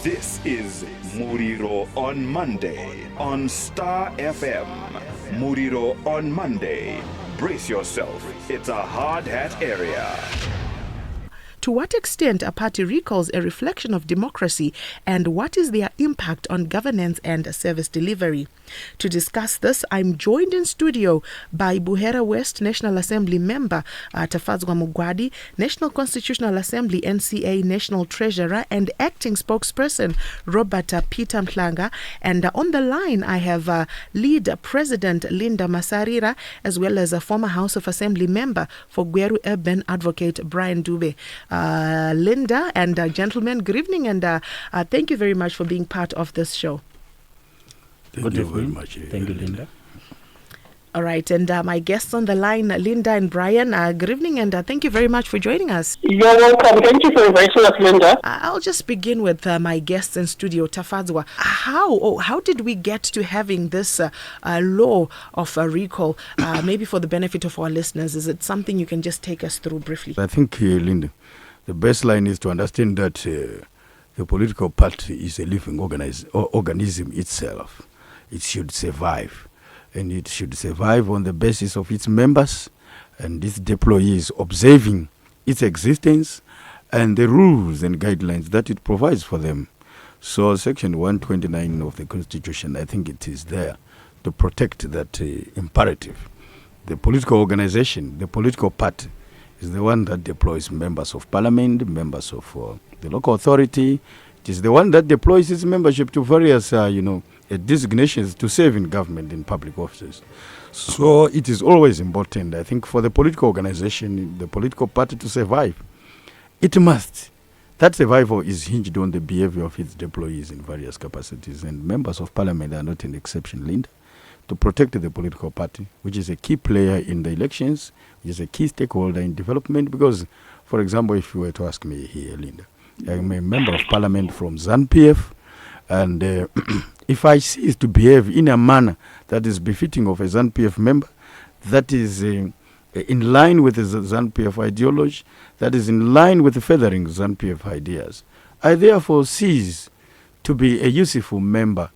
This is Muriro on Monday on Star FM. Muriro on Monday. Brace yourself. It's a hard hat area. To what extent are party recalls a reflection of democracy, and what is their impact on governance and service delivery? To discuss this, I'm joined in studio by Buhera West National Assembly member Tafadzwa Mugwadi, National Constitutional Assembly NCA National Treasurer and acting spokesperson Robert Peter Mhlanga, and on the line I have lead President Linda Masarira, as well as a former House of Assembly member for Gweru Urban Advocate Brian Dube. Linda and gentlemen, good evening, and thank you very much for being part of this show. Thank you very much. Thank you, Linda. All right, and my guests on the line, Linda and Brian, good evening, and thank you very much for joining us. You're welcome. Thank you for inviting us, Linda. I'll just begin with my guests in studio, Tafadzwa. How did we get to having this law of recall? Maybe for the benefit of our listeners, is it something you can just take us through briefly? I think, Linda, the baseline is to understand that the political party is a living organism itself. It should survive. And it should survive on the basis of its members and its deployees observing its existence and the rules and guidelines that it provides for them. So Section 129 of the Constitution, I think it is there to protect that imperative. The political organization, the political party, is the one that deploys members of parliament, members of the local authority. It is the one that deploys its membership to various, designations to serve in government in public offices. So it is always important, I think, for the political organization, the political party to survive. It must. That survival is hinged on the behavior of its deployees in various capacities, and members of parliament are not an exception, Linda, to protect the political party, which is a key player in the elections, which is a key stakeholder in development. Because, for example, if you were to ask me here, Linda, I'm a member of parliament from ZANU-PF, and if I cease to behave in a manner that is befitting of a ZANU-PF member, that is in line with the ZANU-PF ideology, that is in line with the furthering ZANU-PF ideas, I therefore cease to be a useful member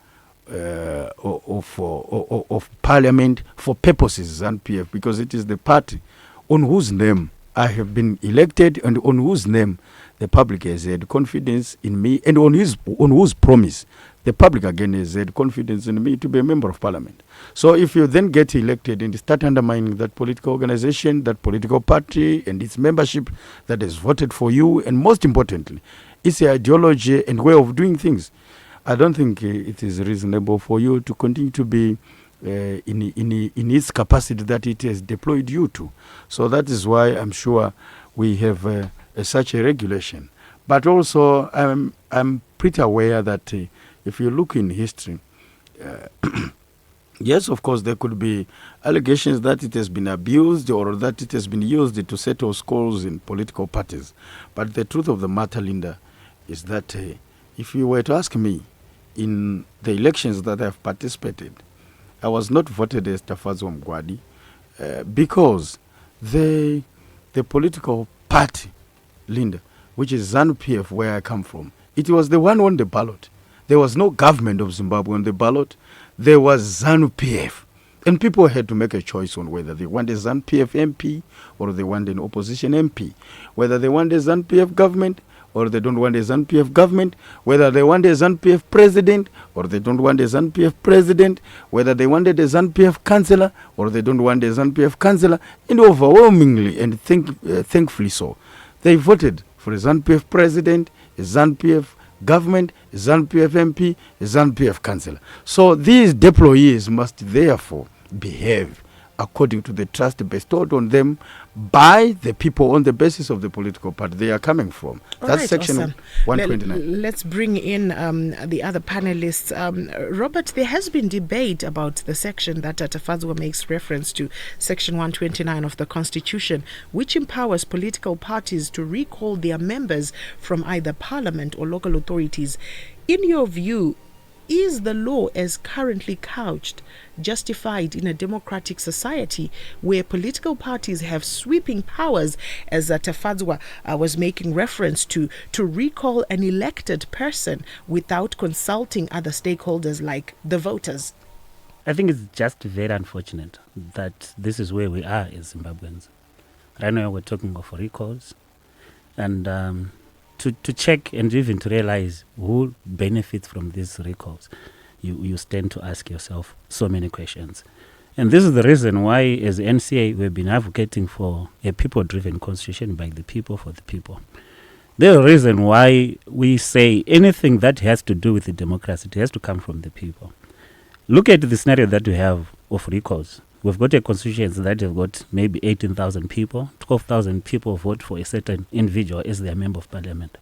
of parliament for purposes ZANU-PF, because it is the party on whose name I have been elected and on whose name the public has had confidence in me, and on whose promise the public again has had confidence in me to be a member of parliament. So if you then get elected and start undermining that political organization, that political party and its membership that has voted for you, and most importantly, its ideology and way of doing things, I don't think it is reasonable for you to continue to be in its capacity that it has deployed you to. So that is why I'm sure we have such a regulation. But also I'm pretty aware that if you look in history, yes, of course, there could be allegations that it has been abused or that it has been used to settle scores in political parties. But the truth of the matter, Linda, is that if you were to ask me, in the elections that I've participated, I was not voted as Tafadzwa Mugwadi because the political party, Linda, which is ZANU-PF, where I come from, it was the one on the ballot. There was no government of Zimbabwe on the ballot. There was ZANU-PF. And people had to make a choice on whether they want a ZANU-PF MP or they want an opposition MP, whether they want a ZANU-PF government or they don't want a ZANU-PF government, whether they want a ZANU-PF president or they don't want a ZANU-PF president, whether they wanted a ZANU-PF councillor or they don't want a ZANU-PF councillor, and overwhelmingly and thankfully so, they voted for a ZANU-PF president, a ZANU-PF government, a ZANU-PF MP, a ZANU-PF councillor. So these deployees must therefore behave according to the trust bestowed on them by the people on the basis of the political party they are coming from. That's right, Section awesome. 129. Let's bring in the other panelists. Robert, there has been debate about the section that Tafadzwa makes reference to, Section 129 of the Constitution, which empowers political parties to recall their members from either parliament or local authorities. In your view, Is the law as currently couched justified in a democratic society where political parties have sweeping powers, as Tafadzwa was making reference to recall an elected person without consulting other stakeholders like the voters? I think it's just very unfortunate that this is where we are as Zimbabweans. Right now we're talking of recalls, and to check and even to realize who benefits from these recalls, you stand to ask yourself so many questions. And this is the reason why, as NCA, we've been advocating for a people-driven constitution by the people for the people. There's a reason why we say anything that has to do with the democracy, it has to come from the people. Look at the scenario that we have of recalls. We've got a constituency that have got maybe 18,000 people, 12,000 people vote for a certain individual as their member of parliament.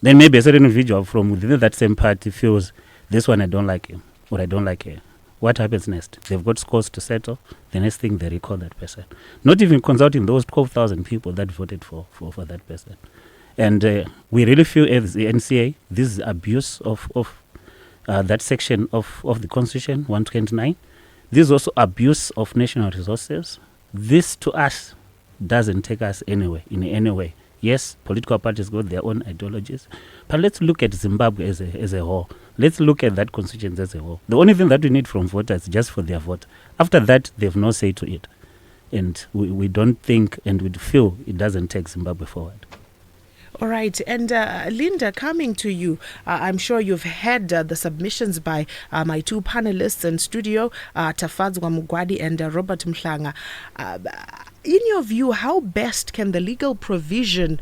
Then maybe a certain individual from within that same party feels, this one I don't like him, or I don't like her. What happens next? They've got scores to settle. The next thing, they recall that person. Not even consulting those 12,000 people that voted for that person. And we really feel as the NCA, this is abuse of that section of the Constitution, 129. This is also abuse of national resources. This, to us, doesn't take us anywhere, in any way. Yes, political parties got their own ideologies, but let's look at Zimbabwe as a whole. Let's look at that constitution as a whole. The only thing that we need from voters is just for their vote. After that, they have no say to it. And we don't think and we feel it doesn't take Zimbabwe forward. All right. And Linda, coming to you, I'm sure you've had the submissions by my two panelists in studio, Tafadzwa Mugwadi and Robert Mhlanga. In your view, how best can the legal provision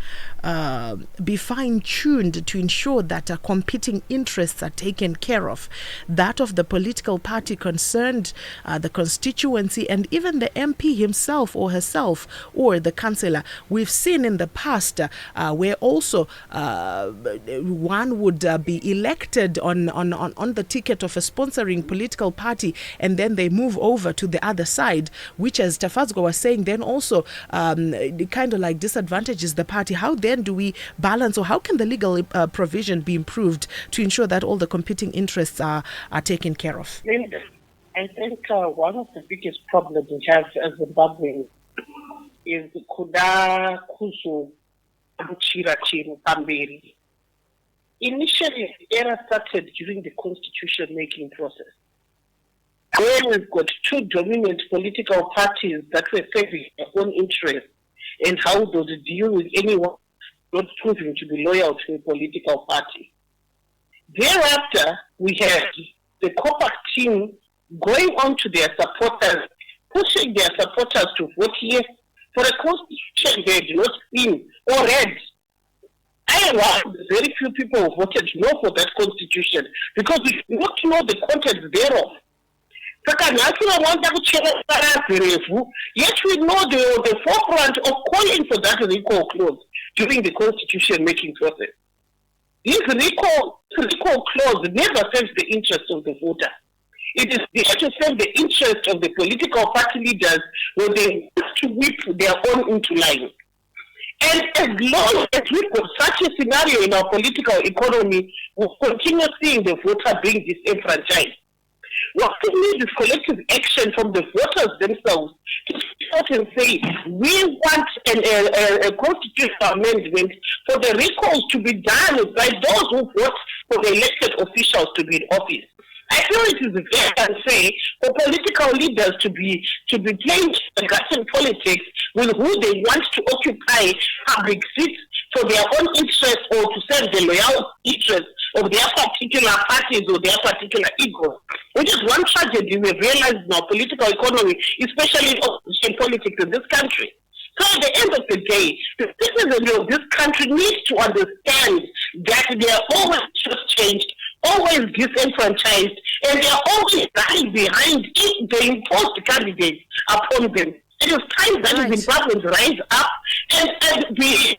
be fine-tuned to ensure that competing interests are taken care of? That of the political party concerned, the constituency, and even the MP himself or herself, or the councillor. We've seen in the past where also one would be elected on the ticket of a sponsoring political party, and then they move over to the other side, which, as Tafadzwa was saying, then also kind of like disadvantages the party. How then do we balance, or how can the legal provision be improved to ensure that all the competing interests are taken care of? Linda, I think one of the biggest problems we have as Zimbabweans is kuda kuzochira chinhu pamberi. Initially, the era started during the constitution making process, where we've got two dominant political parties that were serving their own interests and how they deal with anyone not proving to be loyal to a political party. Thereafter, we had the COPAC team going on to their supporters, pushing their supporters to vote yes for a constitution they had not seen or read. I am one of the very few people who voted no for that constitution because we do not know the content thereof. Yet we know the forefront of calling for that recall clause during the constitution making process. This recall clause never serves the interest of the voter. It is there to serve the interest of the political party leaders when they want to whip their own into line. And as long as we've got such a scenario in our political economy, we'll continue seeing the voter being disenfranchised. What we need is collective action from the voters themselves to start and say, we want a constitutional amendment for the recalls to be done by those who vote for the elected officials to be in office. I feel it is very unfair for political leaders to be playing Russian politics with who they want to occupy public seats for their own interests or to serve the loyal interests of their particular parties or their particular ego, which is one tragedy we've realized in our political economy, especially in politics in this country. So at the end of the day, the citizens of this country need to understand that they are always shortchanged, always disenfranchised, and they are always dying behind the imposed candidates upon them. It is time that the Zimbabweans rise up and be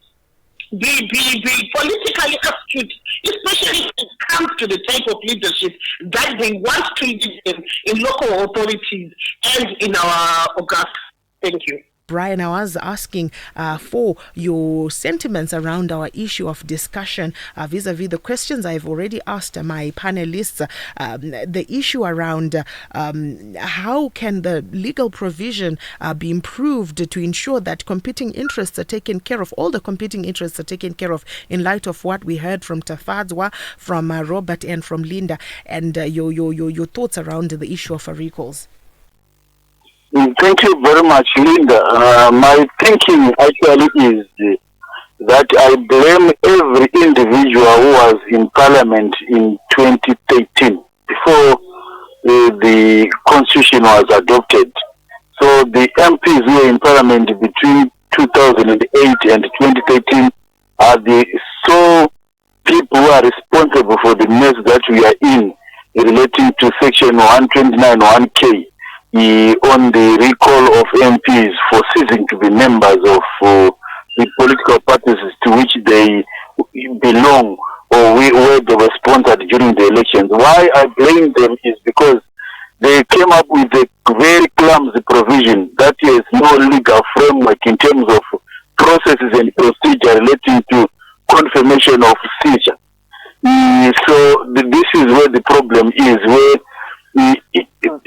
politically astute, especially when it comes to the type of leadership that they want to lead them in local authorities and in our Augusta. Thank you. Brian, I was asking for your sentiments around our issue of discussion vis-a-vis the questions I've already asked my panelists. The issue around how can the legal provision be improved to ensure that competing interests are taken care of, all the competing interests are taken care of, in light of what we heard from Tafadzwa, from Robert, and from Linda, and your thoughts around the issue of recalls. Thank you very much, Linda. My thinking actually is that I blame every individual who was in Parliament in 2013, before the Constitution was adopted. So the MPs who were in Parliament between 2008 and 2013 are the sole people who are responsible for the mess that we are in relating to Section 129 1K. On the recall of MPs for ceasing to be members of the political parties to which they belong or where they were sponsored during the elections. Why I blame them is because they came up with a very clumsy provision that has no legal framework in terms of processes and procedure relating to confirmation of seizure. So this is where the problem is, where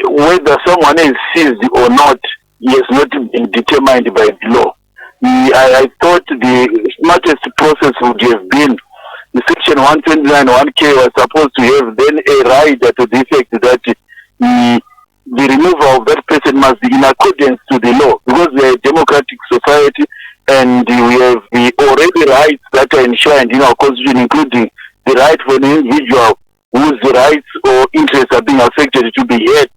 whether someone is seized or not has not been determined by the law. I thought the smartest process would have been the Section 129 1K was supposed to have then a rider to the effect that the removal of that person must be in accordance to the law, because we are a democratic society and we have the already rights that are enshrined in our constitution, including the right for an individual whose rights or interests are being affected to be heard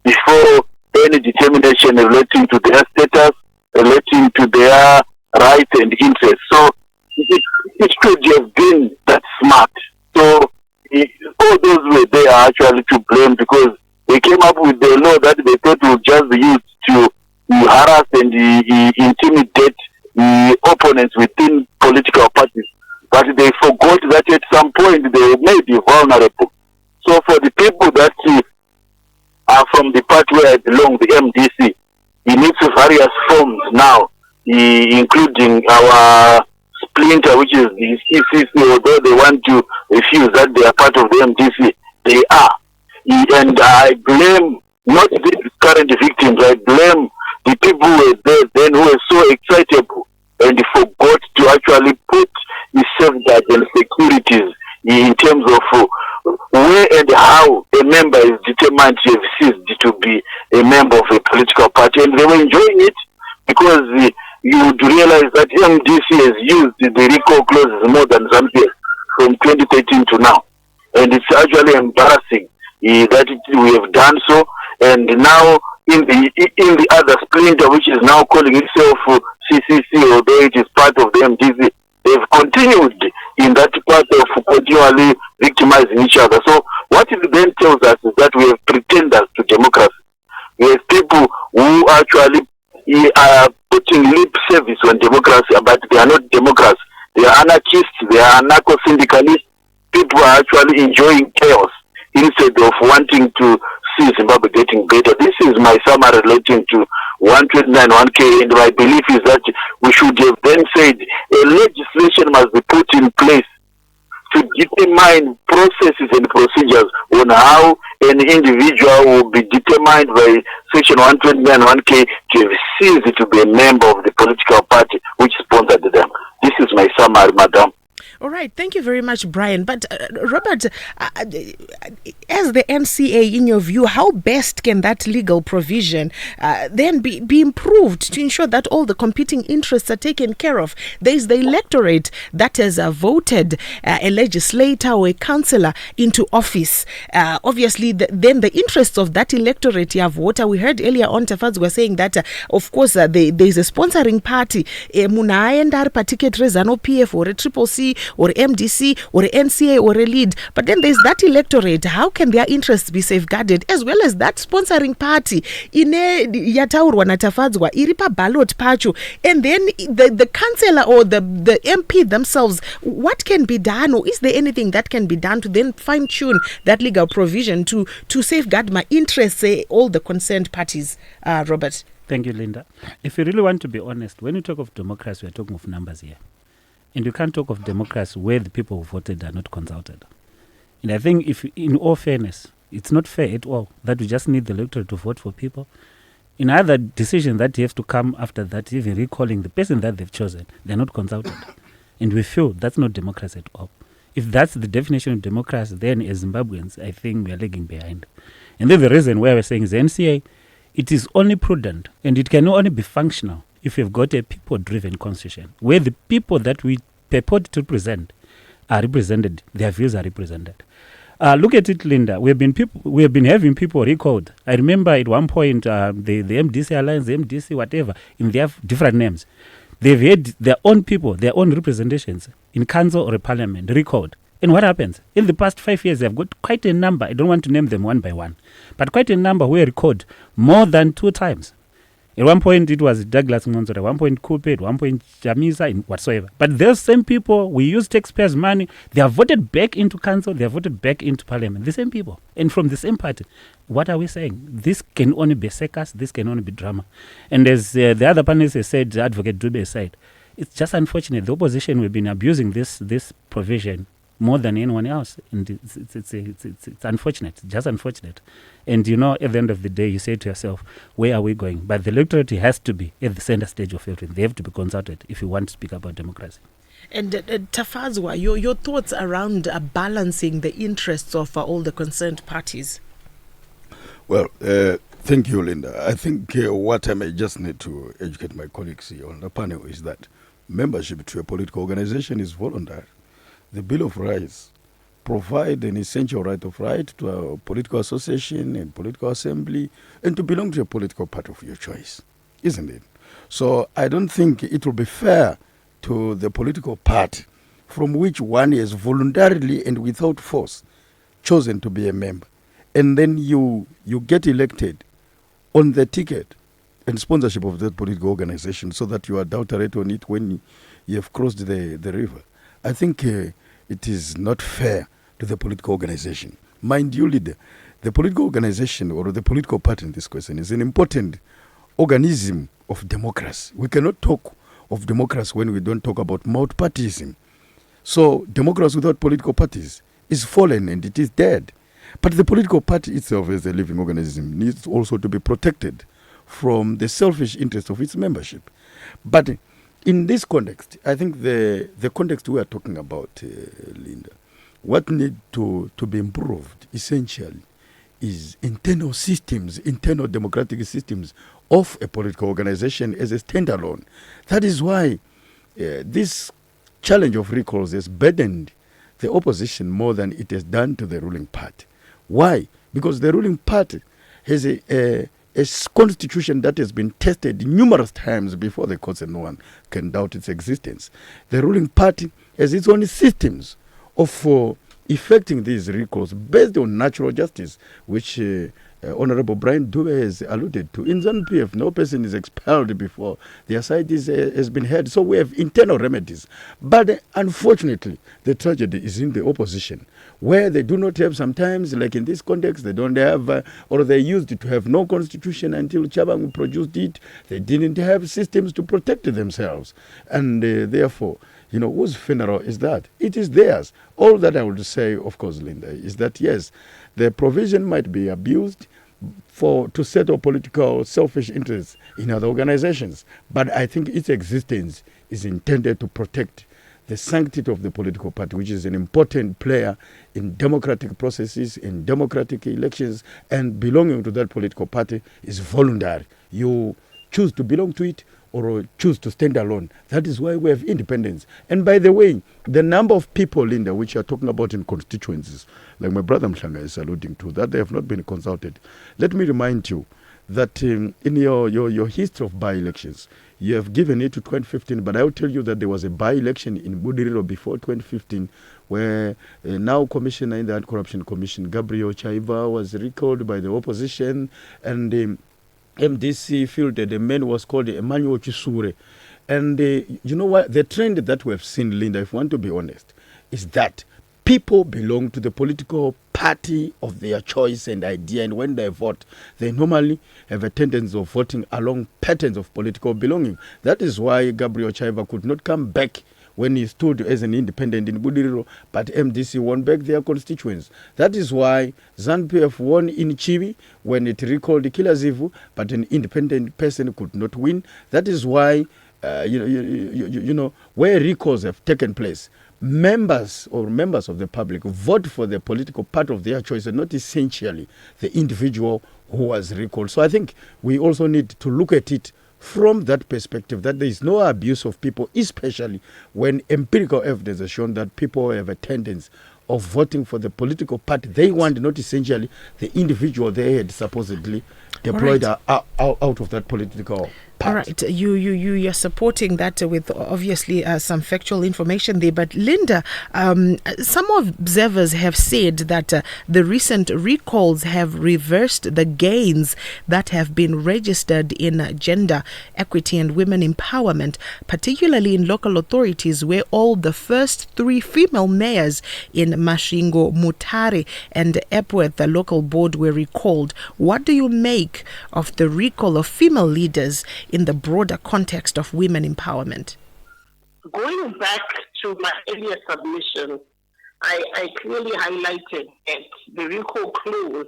before any determination relating to their status, relating to their rights and interests. So it could have been that smart. So all those were there actually to blame, because they came up with the law that they thought would just be used to harass and intimidate the opponents within political parties. But they forgot that at some point they may be vulnerable. So for the people that are from the party where I belong, the MDC, in its various forms now, including our splinter, which is the ECC, although they want to refuse that they are part of the MDC, they are. And I blame not the current victims, I blame the people who were there then who were so excitable and forgot to actually put the safeguards and securities in terms of where and how a member is determined to have ceased to be a member of a political party. And they were enjoying it because you would realize that MDC has used the recall clauses more than some years, from 2013 to now. And it's actually embarrassing that we have done so. And now in the other splinter, which is now calling itself CCC, although it is part of the MDC, they've continued in that part of continually victimizing each other. So what it then tells us is that we have pretenders to democracy. We have people who actually are putting lip service on democracy, but they are not democrats. They are anarchists, they are anarcho-syndicalists. People are actually enjoying chaos instead of wanting to see Zimbabwe getting better. This is my summary relating to 129 1K, and my belief is that we should have then said a legislation must be put in place to determine processes and procedures on how an individual will be determined by Section 129 1K to have ceased to be a member of the political party which sponsored them. This is my summary, madam. All right, thank you very much, Brian. But Robert, as the NCA, in your view, how best can that legal provision then be improved to ensure that all the competing interests are taken care of? There is the electorate that has voted a legislator or a councillor into office. Obviously, then the interests of that electorate, voter. We heard earlier on, Tafaz was saying that, of course, there is a sponsoring party. Munaenda ticket Rezano PF or a Triple C or MDC or NCA or a lead, but then there's that electorate. How can their interests be safeguarded, as well as that sponsoring party ine yataurwa na Tafadzwa iripa ballot pacho, and then the councillor or the MP themselves? What can be done, or is there anything that can be done to then fine tune that legal provision to safeguard my interests, say all the concerned parties? Robert. Thank you, Linda. If you really want to be honest, when you talk of democracy, we're talking of numbers here. And you can't talk of democracy where the people who voted are not consulted. And I think, if, in all fairness, it's not fair at all that we just need the electorate to vote for people. In other decisions that have to come after that, even recalling the person that they've chosen, they're not consulted. And we feel that's not democracy at all. If that's the definition of democracy, then as Zimbabweans, I think we are lagging behind. And then the reason why we're saying is the NCA, it is only prudent and it can only be functional if you've got a people-driven constitution where the people that we purport to represent are represented, their views are represented. Look at it, Linda. We have been having people recalled. I remember at one point the MDC Alliance, the MDC whatever, in their different names, they've had their own people, their own representations in council or parliament recalled. And what happens? In the past 5 years, they've got quite a number. I don't want to name them one by one, but quite a number were recalled more than 2 times. At one point, it was Douglas Monzora, at one point, Coupe, at one point, Jamisa, and whatsoever. But those same people, we use taxpayers' money, they are voted back into council, they are voted back into parliament. The same people. And from the same party. What are we saying? This can only be circus, this can only be drama. And as the other panelists have said, Advocate Dube said, it's just unfortunate. The opposition, we've been abusing this provision more than anyone else. And it's unfortunate, just unfortunate. And at the end of the day, you say to yourself, where are we going? But the electorate has to be at the center stage of everything. They have to be consulted if you want to speak about democracy. And Tafazwa, your thoughts around balancing the interests of all the concerned parties? Well, thank you, Linda. I think what I may just need to educate my colleagues here on the panel is that membership to a political organization is voluntary. The Bill of Rights provide an essential right of right to a political association and political assembly and to belong to a political party of your choice, isn't it? So I don't think it will be fair to the political party from which one is voluntarily and without force chosen to be a member. And then you get elected on the ticket and sponsorship of that political organization so that you adulterate on it when you have crossed the river. I think it is not fair to the political organization. Mind you, leader, the political organization or the political party in this question is an important organism of democracy. We cannot talk of democracy when we don't talk about multipartyism. So democracy without political parties is fallen and it is dead. But the political party itself as a living organism needs also to be protected from the selfish interest of its membership. But in this context, I think the context we are talking about, Linda, what needs to be improved essentially is internal systems, internal democratic systems of a political organization as a standalone. That is why this challenge of recalls has burdened the opposition more than it has done to the ruling party. Why? Because the ruling party has a constitution that has been tested numerous times before the courts, and no one can doubt its existence. The ruling party has its own systems of effecting these recalls based on natural justice, which Honorable Brian Dube has alluded to. In ZANU-PF, no person is expelled before their side has been heard. So we have internal remedies. But unfortunately, the tragedy is in the opposition, where they do not have sometimes, like in this context, they don't have, or they used to have no constitution until Chabangu produced it. They didn't have systems to protect themselves. And therefore, whose funeral is that? It is theirs. All that I would say, of course, Linda, is that yes, the provision might be abused to settle political selfish interests in other organizations. But I think its existence is intended to protect the sanctity of the political party, which is an important player in democratic processes, in democratic elections, and belonging to that political party is voluntary. You choose to belong to it or choose to stand alone. That is why we have independence. And by the way, the number of people, Linda, which you are talking about in constituencies, like my brother Mhlanga is alluding to, that they have not been consulted. Let me remind you that in your history of by-elections, you have given it to 2015, but I will tell you that there was a by-election in Budiriro before 2015 where now Commissioner in the Anti-Corruption Commission, Gabriel Chaiva, was recalled by the opposition, and MDC fielded a man who was called Emmanuel Chisure. And you know what? The trend that we have seen, Linda, if we want to be honest, is that people belong to the political party of their choice and idea, and when they vote, they normally have a tendency of voting along patterns of political belonging. That is why Gabriel Chaiva could not come back when he stood as an independent in Budiriro, but MDC won back their constituents. That is why ZANU-PF won in Chibi when it recalled Kilazivu, but an independent person could not win. That is why, where recalls have taken place, members of the public vote for the political party of their choice and not essentially the individual who was recalled. So I think we also need to look at it from that perspective, that there is no abuse of people, especially when empirical evidence has shown that people have a tendency of voting for the political party they want, not essentially the individual they had supposedly deployed out of that political party. All right, you're supporting that with obviously some factual information there. But Linda, some observers have said that the recent recalls have reversed the gains that have been registered in gender equity and women empowerment, particularly in local authorities where all the first 3 female mayors in Masvingo, Mutare and Epworth, the local board, were recalled. What do you make of the recall of female leaders in the broader context of women empowerment? Going back to my earlier submission, I clearly highlighted that the recall clause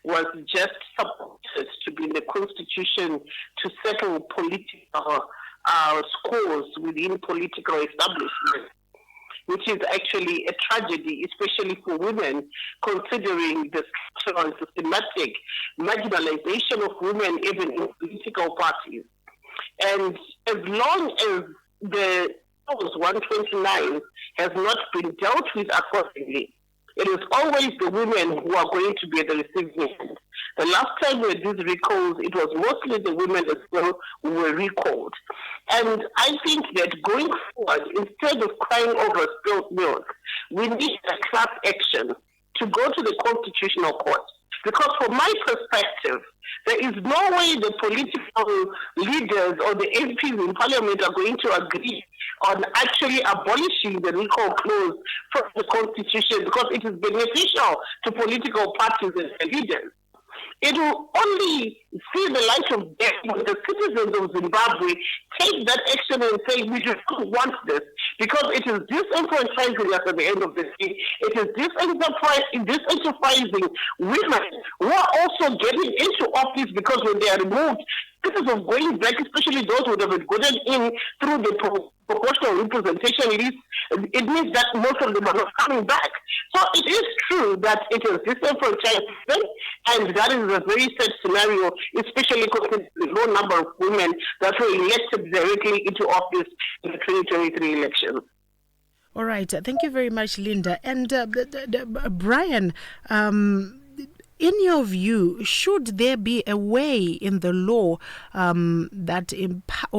was just supported to be in the Constitution to settle political scores within political establishment, which is actually a tragedy, especially for women, considering the structural and systematic marginalization of women even in political parties. And as long as the clause 129 has not been dealt with accordingly, it is always the women who are going to be at the receiving end. The last time we had these recalls, it was mostly the women as well who were recalled. And I think that going forward, instead of crying over spilled milk, we need a class action to go to the Constitutional Court. Because from my perspective, there is no way the political leaders or the MPs in Parliament are going to agree on actually abolishing the recall clause from the Constitution, because it is beneficial to political parties and their leaders. It will only see the light of day when the citizens of Zimbabwe take that action and say, we do not want this, because it is disenfranchising us at the end of the day. It is disenfranchising women who are also getting into office, because when they are removed, instead of going back, especially those who have been gotten in through the proportional representation list, it means that most of them are not coming back. So it is true that it is disenfranchised, and that is a very sad scenario, especially considering the low number of women that were elected directly into office in the 2023 election. All right. Thank you very much, Linda. And Brian, in your view, should there be a way in the law that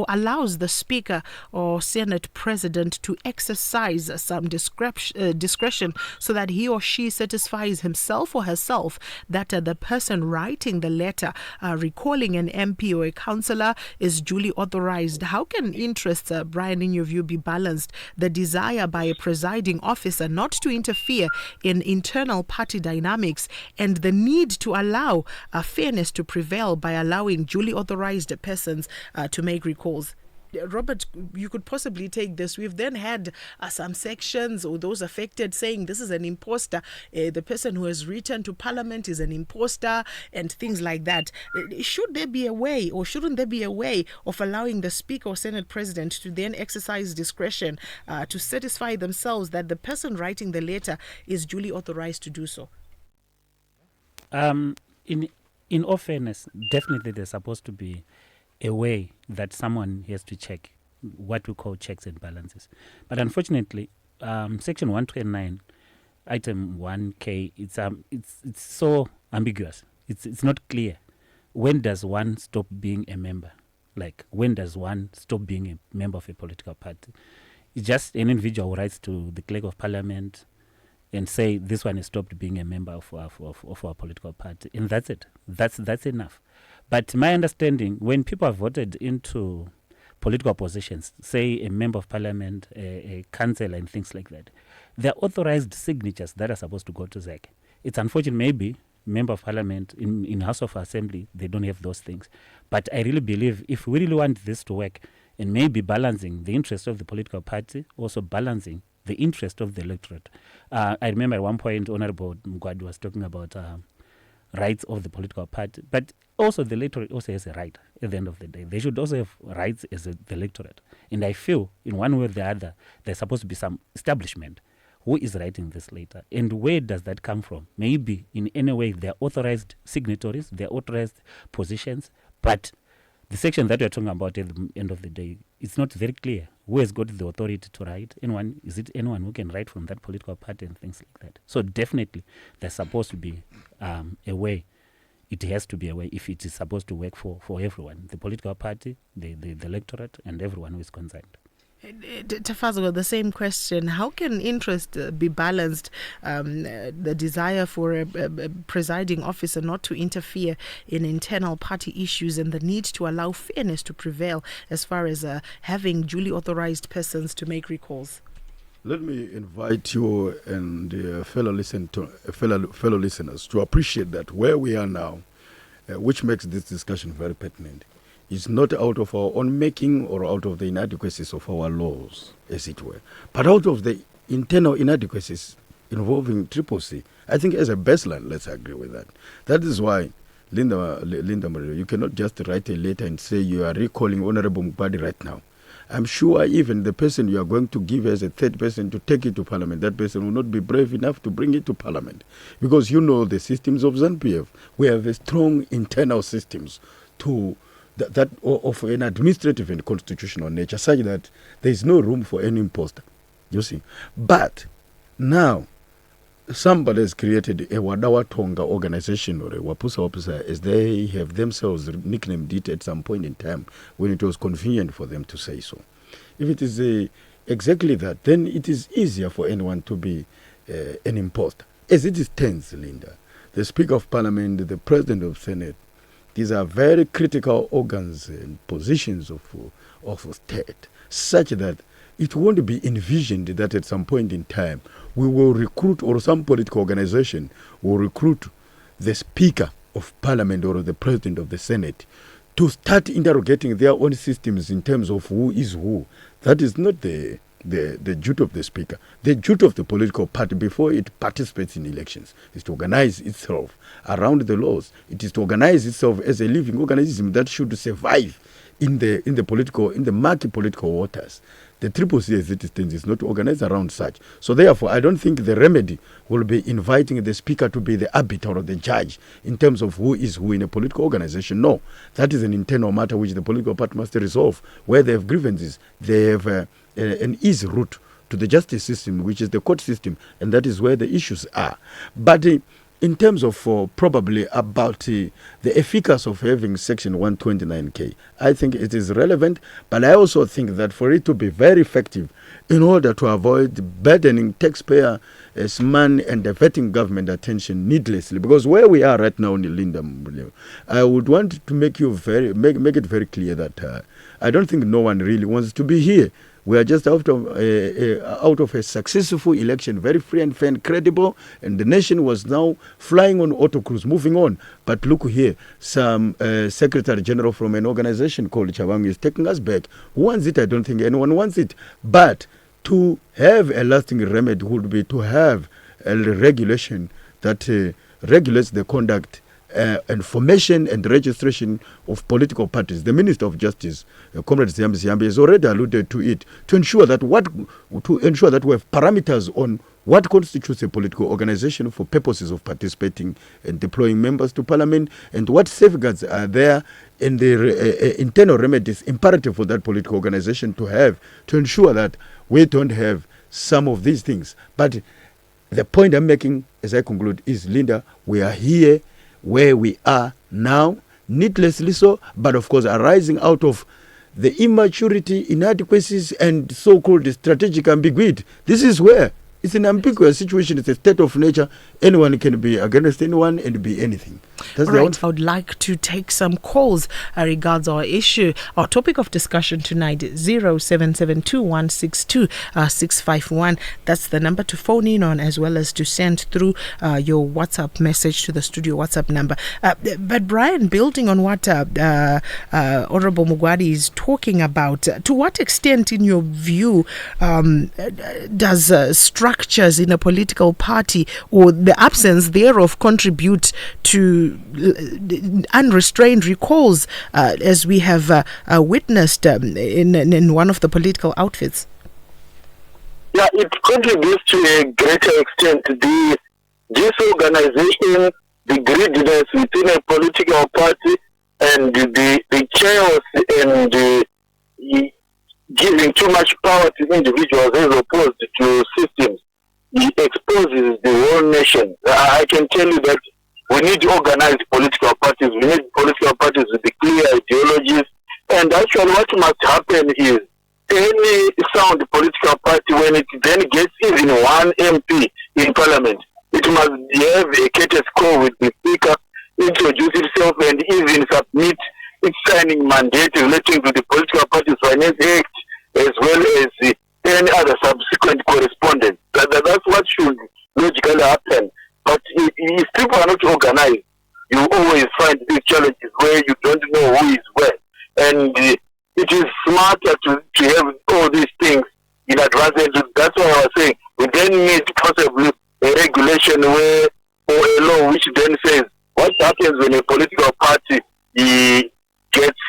allows the Speaker or Senate President to exercise some discretion so that he or she satisfies himself or herself that the person writing the letter recalling an MP or a councillor is duly authorized? How can interests, Brian, in your view, be balanced? The desire by a presiding officer not to interfere in internal party dynamics and the need to allow fairness to prevail by allowing duly authorized persons to make recalls. Robert, you could possibly take this. We've then had some sections or those affected saying this is an imposter. The person who has returned to Parliament is an imposter and things like that. Should there be a way, or shouldn't there be a way of allowing the Speaker or Senate President to then exercise discretion to satisfy themselves that the person writing the letter is duly authorized to do so? In all fairness, definitely there's supposed to be a way that someone has to check what we call checks and balances. But unfortunately, Section 129, Item 1K, it's so ambiguous. It's not clear. When does one stop being a member? Like, when does one stop being a member of a political party? It's just an individual who writes to the Clerk of Parliament and say this one has stopped being a member of our political party, and that's it. That's enough. But my understanding, when people are voted into political positions, say a member of parliament, a councillor, and things like that, There are authorized signatures that are supposed to go to ZEC. It's unfortunate, maybe Member of Parliament in House of Assembly, they don't have those things. But I really believe if we really want this to work, and maybe balancing the interest of the political party, also balancing the interest of the electorate. I remember at one point, Honorable Mugwadi was talking about rights of the political party, but also the electorate also has a right at the end of the day. They should also have rights as the electorate. And I feel in one way or the other, there's supposed to be some establishment. Who is writing this later? And where does that come from? Maybe in any way they're authorized signatories, they're authorized positions, but the section that we're talking about at the end of the day, it's not very clear. Who has got the authority to write? Is it anyone who can write from that political party and things like that? So definitely there's supposed to be a way. It has to be a way if it is supposed to work for everyone, the political party, the electorate, and everyone who is concerned. Tafazo, the same question. How can interest be balanced? The desire for a presiding officer not to interfere in internal party issues and the need to allow fairness to prevail as far as having duly authorized persons to make recalls? Let me invite you and fellow listeners to appreciate that where we are now, which makes this discussion very pertinent, is not out of our own making or out of the inadequacies of our laws, as it were, but out of the internal inadequacies involving CCC. I think as a baseline, let's agree with that. That is why, Linda Maria, you cannot just write a letter and say you are recalling Honorable Mugwadi right now. I'm sure even the person you are going to give as a third person to take it to Parliament, that person will not be brave enough to bring it to Parliament. Because you know the systems of ZANU-PF. We have a strong internal systems to that of an administrative and constitutional nature, such that there is no room for any imposter, you see. But now, somebody has created a Wadawa Tonga organization, or a Wapusa Wapusa, as they have themselves nicknamed it at some point in time when it was convenient for them to say so. If it is exactly that, then it is easier for anyone to be an imposter. As it stands, Linda, the Speaker of Parliament, the President of Senate, these are very critical organs and positions of state, such that it won't be envisioned that at some point in time we will recruit, or some political organization will recruit the Speaker of Parliament or the President of the Senate to start interrogating their own systems in terms of who is who. That is not the duty of the Speaker. The duty of the political party before it participates in elections is to organize itself around the laws. It is to organize itself as a living organism that should survive in the murky political waters. The CCC as it stands is not organized around such. So therefore, I don't think the remedy will be inviting the Speaker to be the arbiter or the judge in terms of who is who in a political organization. No, that is an internal matter which the political party must resolve. Where they have grievances, they have an easy route to the justice system, which is the court system, and that is where the issues are. But in terms of probably about the efficacy of having Section 129K, I think it is relevant, but I also think that for it to be very effective, in order to avoid burdening taxpayer money and diverting government attention needlessly, because where we are right now in Linda, I would want to make it very clear that I don't think no one really wants to be here. We are just out of a successful election, very free and fair and credible, and the nation was now flying on autocruise, moving on. But look here, some Secretary General from an organization called Chabangu is taking us back. Who wants it? I don't think anyone wants it. But to have a lasting remedy would be to have a regulation that regulates the conduct and formation and registration of political parties. The Minister of Justice, Comrade Ziyambi, has already alluded to it, to ensure that we have parameters on what constitutes a political organization for purposes of participating and deploying members to Parliament, and what safeguards are there in the internal remedies imperative for that political organization to have, to ensure that we don't have some of these things. But the point I'm making as I conclude is, Linda, we are here where we are now, needlessly so, but of course arising out of the immaturity, inadequacies, and so-called strategic ambiguity. This is where It's an ambiguous situation. It's a state of nature. Anyone can be against anyone and be anything. That's All right, I would like to take some calls regards our issue. Our topic of discussion tonight is 0772162651. That's the number to phone in on, as well as to send through your WhatsApp message to the studio WhatsApp number. But Brian, building on what Honorable Mugwadi is talking about, to what extent, in your view, does structures in a political party or the absence thereof contribute to unrestrained recalls, as we have witnessed in one of the political outfits? Yeah, it contributes to a greater extent. The disorganization, the greediness within a political party, and the chaos and the giving too much power to individuals as opposed to systems. It exposes the whole nation. I can tell you that we need organized political parties. We need political parties with clear ideologies. And actually what must happen is any sound political party, when it then gets even one MP in parliament, it must have a status quo with the speaker, introduce itself and even submit its signing mandate relating to the political parties finance act, as well as any other subsequent correspondence. That's what should logically happen. But if people are not organized, you always find these challenges where you don't know who is where. And it is smarter to have all these things in advance. And that's why I was saying we then need possibly a regulation where, or a law which then says what happens when a political party gets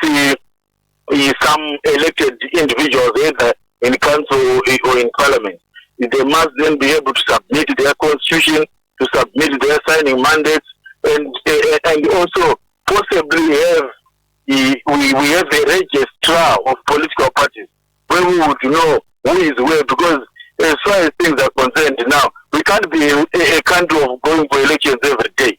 some elected individuals either in council or in parliament. They must then be able to submit their constitution, to submit their signing mandates, and also possibly have we have a registrar of political parties where we would know who is where, because as far as things are concerned now, we can't be a country of going for elections every day.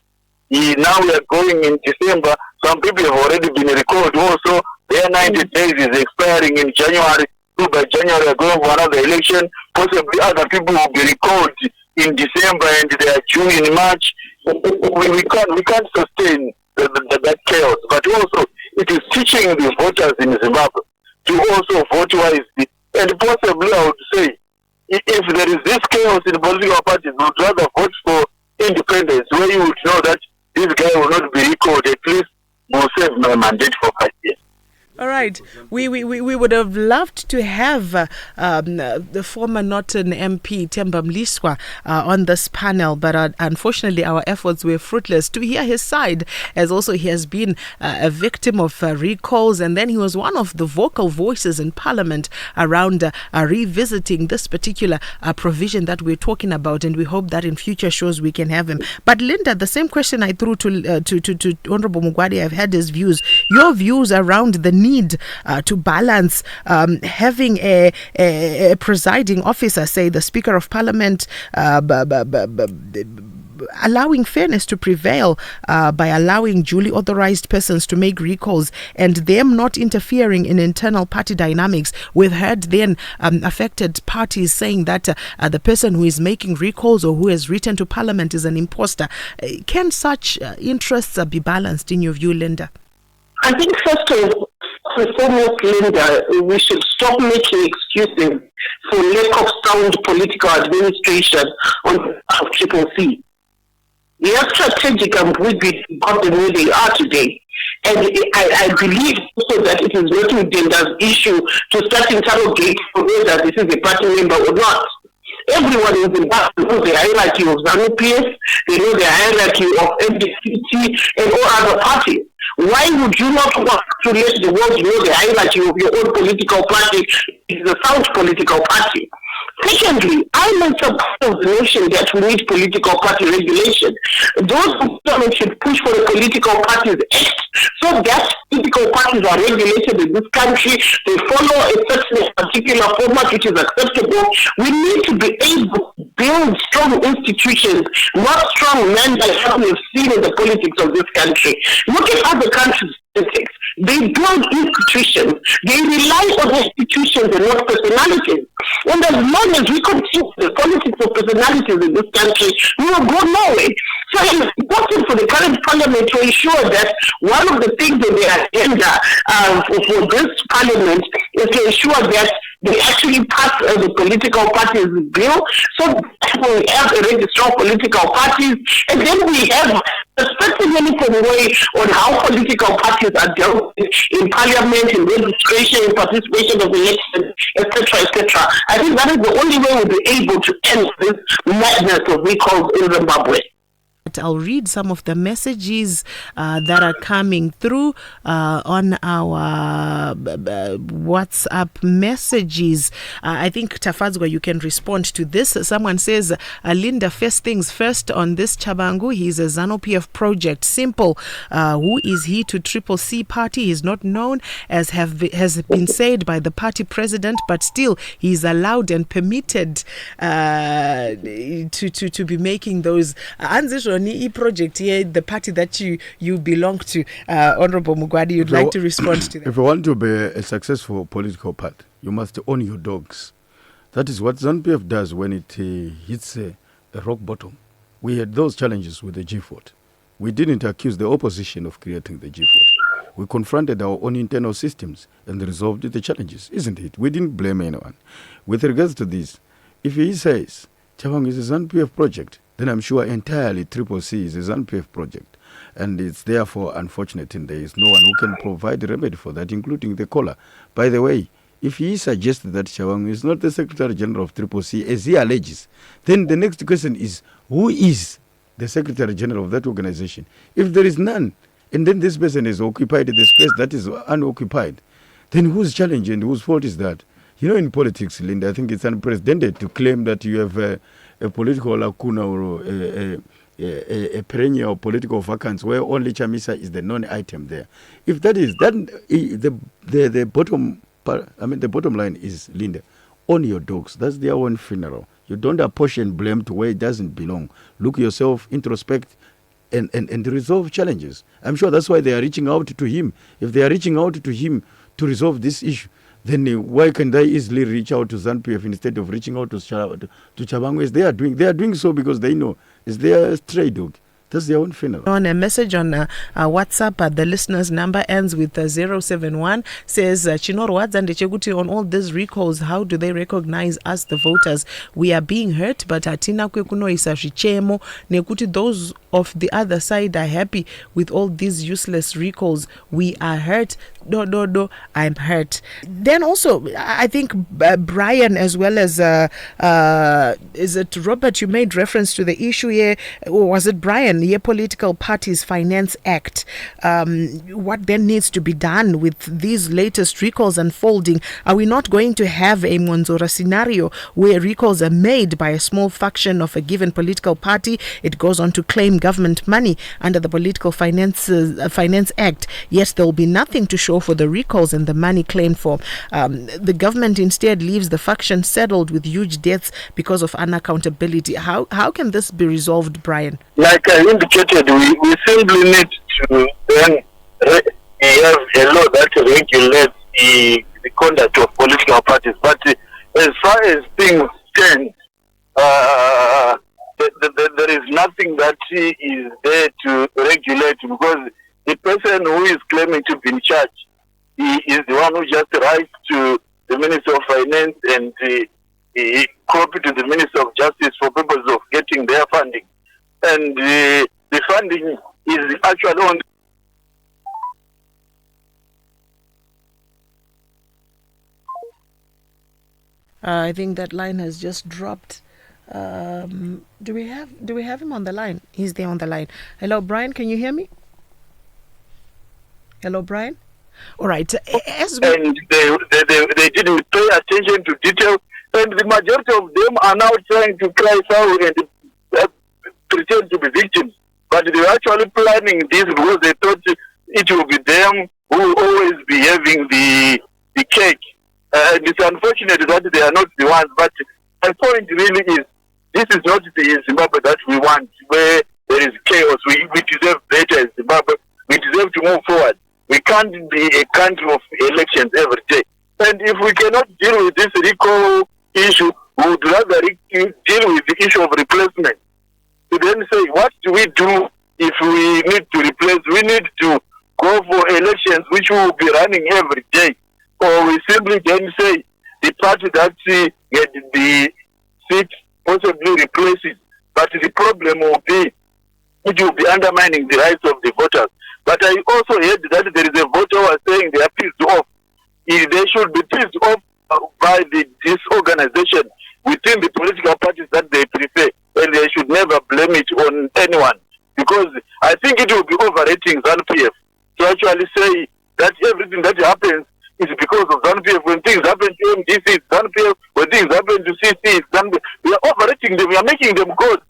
Now we are going in December. Some people have already been recalled also. Their 90 days is expiring in January. So by January, are going for another election. Possibly other people will be recalled in December and they are due in March. We can't sustain that chaos. But also, it is teaching the voters in Zimbabwe to also vote wisely. And possibly, I would say, if there is this chaos in political parties, we would rather vote for independence, where you would know that this guy will not be recalled. At least will serve my mandate for 5 years. All right. We would have loved to have the former Norton MP, Themba Mliswa, on this panel, but unfortunately our efforts were fruitless. To hear his side, as also he has been a victim of recalls, and then he was one of the vocal voices in Parliament around revisiting this particular provision that we're talking about, and we hope that in future shows we can have him. But Linda, the same question I threw to Honorable Mugwadi, I've had his views. Your views around the need to balance having a presiding officer, say the Speaker of Parliament, allowing fairness to prevail by allowing duly authorized persons to make recalls and them not interfering in internal party dynamics. We've heard then affected parties saying that the person who is making recalls or who has written to Parliament is an imposter. Can such interests be balanced in your view, Linda? I think first and foremost, Linda, we should stop making excuses for lack of sound political administration on behalf of Triple C. We are strategic and we be about the way they are today. And I believe also that it is not Linda's issue to start interrogating whether this is a party member or not. Everyone in Zimbabwe knows the hierarchy of ZANU-PF, they know the hierarchy of MDCT and all other parties. Why would you not want to let the world know the hierarchy of your own political party is a sound political party? Secondly, I'm in support of the notion that we need political party regulation. Those who should push for a political parties act so that political parties are regulated in this country. They follow a certain particular format which is acceptable. We need to be able to build strong institutions, not strong men that have seen in the politics of this country. Look at other countries. politics. They build institutions. They rely on institutions and not personalities. And as long as we continue the politics of personalities in this country, we will go nowhere. So it's important for the current parliament to ensure that one of the things on their agenda for this parliament is to ensure that they actually pass the political parties bill, so that we have a registrar of political parties, and then we have a specific uniform way on how political parties are dealt with in parliament, in registration, in participation of elections, etc., etc. I think that is the only way we'll be able to end this madness of recalls in Zimbabwe. I'll read some of the messages that are coming through on our WhatsApp messages. I think, Tafadzwa, you can respond to this. Someone says, Linda, first things first on this Chabangu. He's a ZANU-PF project. Simple. Who is he to Triple C party? He's not known, as has been said by the party president, but still he's allowed and permitted to be making those project here, the party that you belong to. Honorable Mugwadi, you'd like to respond to that? If you want to be a successful political party, you must own your dogs. That is what ZANU-PF does when it hits a rock bottom. We had those challenges with the G4. We didn't accuse the opposition of creating the G4. We confronted our own internal systems and resolved the challenges, isn't it? We didn't blame anyone. With regards to this, if he says Chabangu is a ZANU-PF project, then I'm sure entirely Triple C is a ZANU-PF project. And it's therefore unfortunate, and there is no one who can provide a remedy for that, including the caller. By the way, if he suggests that Chabangu is not the Secretary General of Triple C, as he alleges, then the next question is, who is the Secretary General of that organization? If there is none, and then this person has occupied the space that is unoccupied, then whose challenge and whose fault is that? You know, in politics, Linda, I think it's unprecedented to claim that you have a political lacuna or a perennial political vacance where only Chamisa is the non-item there. If that is, then the bottom line is, Linda, own your dogs. That's their own funeral. You don't apportion blame to where it doesn't belong. Look yourself, introspect, and resolve challenges. I'm sure that's why they are reaching out to him. If they are reaching out to him to resolve this issue, then why can they easily reach out to ZANU-PF instead of reaching out to Chabangu as they are doing? They are doing so because they know it's their stray dog. That's their own funeral. On a message on WhatsApp, the listener's number ends with 071, says, Chinorwadza and Cheguti, on all these recalls, how do they recognize us, the voters? We are being hurt, but Atina Kwekuno Isachichemo, Nekuti, those of the other side are happy with all these useless recalls. We are hurt. No, I'm hurt. Then also, I think Brian, as well as, is it Robert, you made reference to the issue here, or was it Brian? The Political Parties Finance Act. What then needs to be done with these latest recalls unfolding? Are we not going to have a Monzora scenario where recalls are made by a small faction of a given political party? It goes on to claim government money under the Political Finance Act. Yes, there will be nothing to show for the recalls and the money claimed for. The government instead leaves the faction saddled with huge debts because of unaccountability. How can this be resolved, Brian? Like I indicated, we simply need to then have a law that regulates the conduct of political parties. But as far as things stand, there is nothing that is there to regulate, because the person who is claiming to be in charge, he is the one who just writes to the Minister of Finance and copy to the Minister of Justice for purposes of getting their funding. And the funding is actually on. I think that line has just dropped. Do we have him on the line? He's there on the line. Hello, Brian. Can you hear me? Hello, Brian. All right. And they didn't pay attention to detail, and the majority of them are now trying to cry foul and pretend to be victims, but they were actually planning this because they thought it will be them who will always be having the cake. It's unfortunate that they are not the ones, but my point really is, this is not the Zimbabwe that we want, where there is chaos. We deserve better as Zimbabwe. We deserve to move forward. We can't can't be a country of elections every day. And if we cannot deal with this recall issue, we would rather deal with the issue of replacement. To then say, what do we do if we need to replace? We need to go for elections which will be running every day. Or we simply then say, the party that get the seat possibly replaces. But the problem will be, it will be undermining the rights of the voters. But I also heard that there is a voter who is saying they are pissed off. They should be pissed off by this organization within the political parties that they prefer, and they should never blame it on anyone. Because I think it will be overrating ZANU-PF to actually say that everything that happens is because of ZANU-PF. When things happen to MDC, it's ZANU-PF. When things happen to CC, it's ZANU-PF. We are overrating them. We are making them good.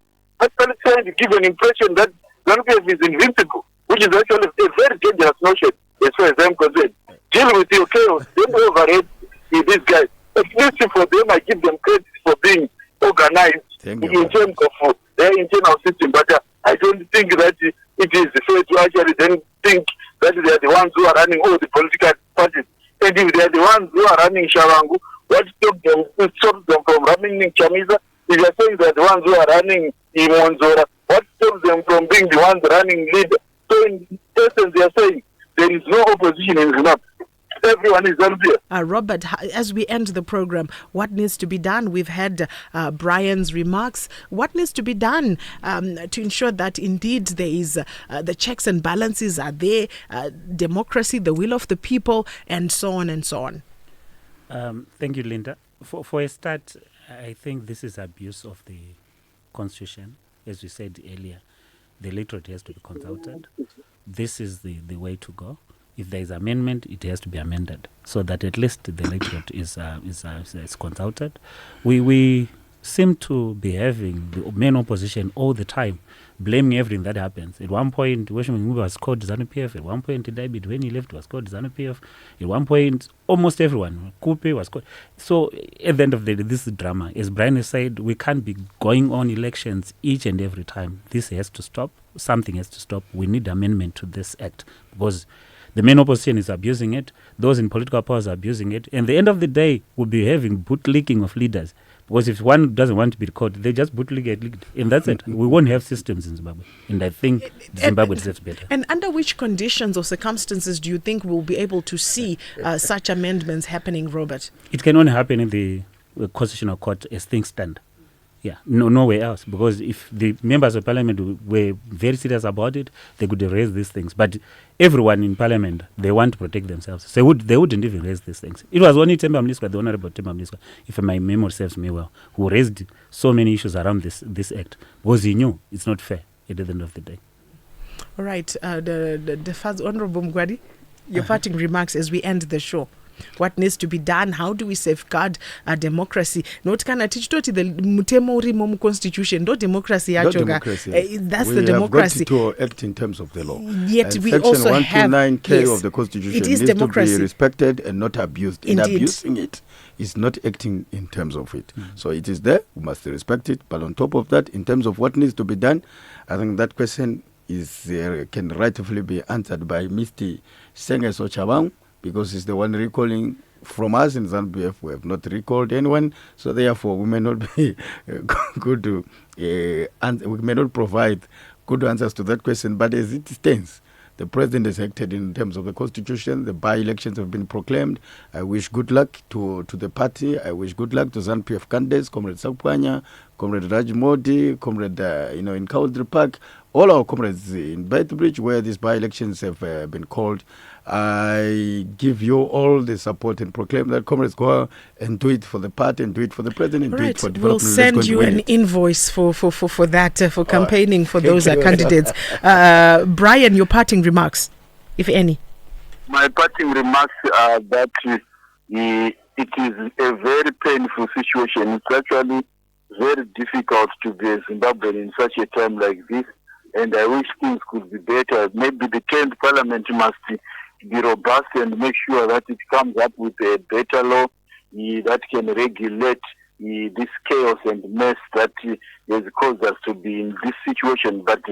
Actually trying to give an impression that ZANU-PF is invincible, which is actually a very dangerous notion as far as I'm concerned. Deal with your chaos. Don't overrate these guys. At least for them, I give them credit for being organized in terms of their internal system. But I don't think that it is fair to actually then think that they are the ones who are running all the political parties. And if they are the ones who are running Shawangu, what stops them from running Chamisa? If you are saying they are the ones who are running Imonzora, what stops them from being the ones running leader? So in essence, they are saying there is no opposition in Zimbabwe. Everyone is on there. Robert, as we end the program, what needs to be done? We've had Brian's remarks. What needs to be done to ensure that indeed there is the checks and balances are there, democracy, the will of the people, and so on and so on? Thank you, Linda. For a start, I think this is abuse of the Constitution. As we said earlier, the electorate has to be consulted. This is the way to go. If there is amendment, it has to be amended so that at least the electorate is consulted. We seem to be having the main opposition all the time, blaming everything that happens. At one point, Weshman was called ZANU-PF. At one point, David, when he left, was called ZANU-PF. At one point, almost everyone, Kupe was called. So at the end of the day, this is drama. As Brian has said, we can't be going on elections each and every time. This has to stop. Something has to stop. We need amendment to this act because the main opposition is abusing it. Those in political powers are abusing it. And at the end of the day, we'll be having bootlicking of leaders. Because if one doesn't want to be recorded, they just bootleg. And that's it. We won't have systems in Zimbabwe. And I think Zimbabwe deserves better. And under which conditions or circumstances do you think we'll be able to see such amendments happening, Robert? It can only happen in the Constitutional Court as things stand. Yeah, nowhere else. Because if the members of parliament were very serious about it, they could raise these things. But everyone in parliament, they want to protect themselves. So they wouldn't even raise these things. It was only Themba Mliswa, the Honorable Themba Mliswa, if my memory serves me well, who raised so many issues around this act. Because he knew it's not fair at the end of the day. All right. The first Honorable Mgwadi, your parting remarks as we end the show. What needs to be done? How do we safeguard democracy? Not kana tichitoti the mutemo urimo mu constitution. No democracy yachoga. That's the democracy. We have got to act in terms of the law. Yet and we Section also 129K have of the Constitution it is needs democracy. to be respected and not abused. Indeed. And abusing it is not acting in terms of it. So it is there. We must respect it. But on top of that, in terms of what needs to be done, I think that question is can rightfully be answered by Mr. Sengeso Chabang, because he's the one recalling from us in ZANU-PF. We have not recalled anyone, so therefore we may not be good to we may not provide good answers to that question. But as it stands, the president has acted in terms of the Constitution. The by-elections have been proclaimed. I wish good luck to the party. I wish good luck to ZANU-PF candidates, Comrade Sakwanya, Comrade Raj Modi, Comrade in Cowdrey Park, all our comrades in Beitbridge, where these by-elections have been called. I give you all the support and proclaim that comrades go and do it for the party and do it for the president and do it for development. We'll send you an invoice for that, for campaigning for those candidates. Brian, your parting remarks, if any. My parting remarks are that it is a very painful situation. It's actually very difficult to be a Zimbabwean in such a time like this, and I wish things could be better. Maybe the 10th parliament must be robust and make sure that it comes up with a better law that can regulate this chaos and mess that has caused us to be in this situation. But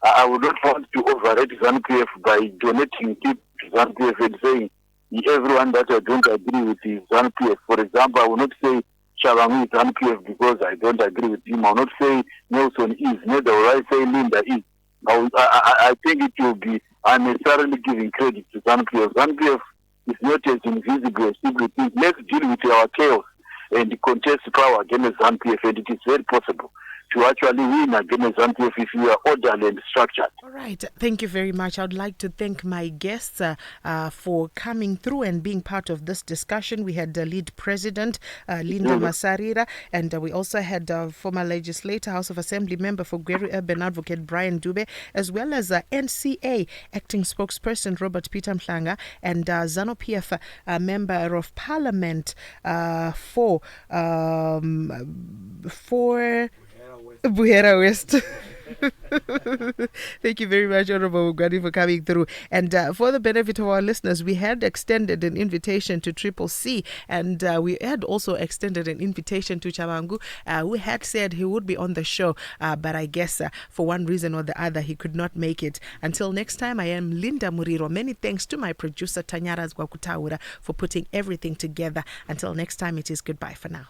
I would not want to overrate ZANU-PF by donating to ZANU-PF and saying everyone that I don't agree with is ZANU-PF. For example, I will not say Shabangu is ZANU-PF because I don't agree with him. I will not say Nelson is, neither will I say Linda is. I think it will be unnecessarily giving credit to ZANU-PF. ZANU-PF is not as invisible as people think. Let's deal with our chaos and contest power against ZANU-PF, and it is very possible to actually win against ZANU-PF if you are orderly and structured. All right. Thank you very much. I would like to thank my guests for coming through and being part of this discussion. We had the lead president, Linda Masarira, and we also had former legislator, House of Assembly member for Gweru Urban Advocate Brian Dube, as well as NCA acting spokesperson Robert Peter Mhlanga, and ZANU-PF member of parliament for Buhera West. Thank you very much, Honorable Mugwani, for coming through. And for the benefit of our listeners, we had extended an invitation to Triple C, and we had also extended an invitation to Chabangu, who had said he would be on the show, but I guess for one reason or the other, he could not make it. Until next time, I am Linda Muriro. Many thanks to my producer, Tanyara Zgwakutaura, for putting everything together. Until next time, it is goodbye for now.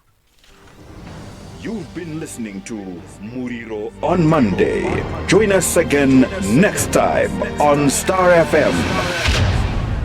You've been listening to Muriro on Monday. Join us again next time on Star FM.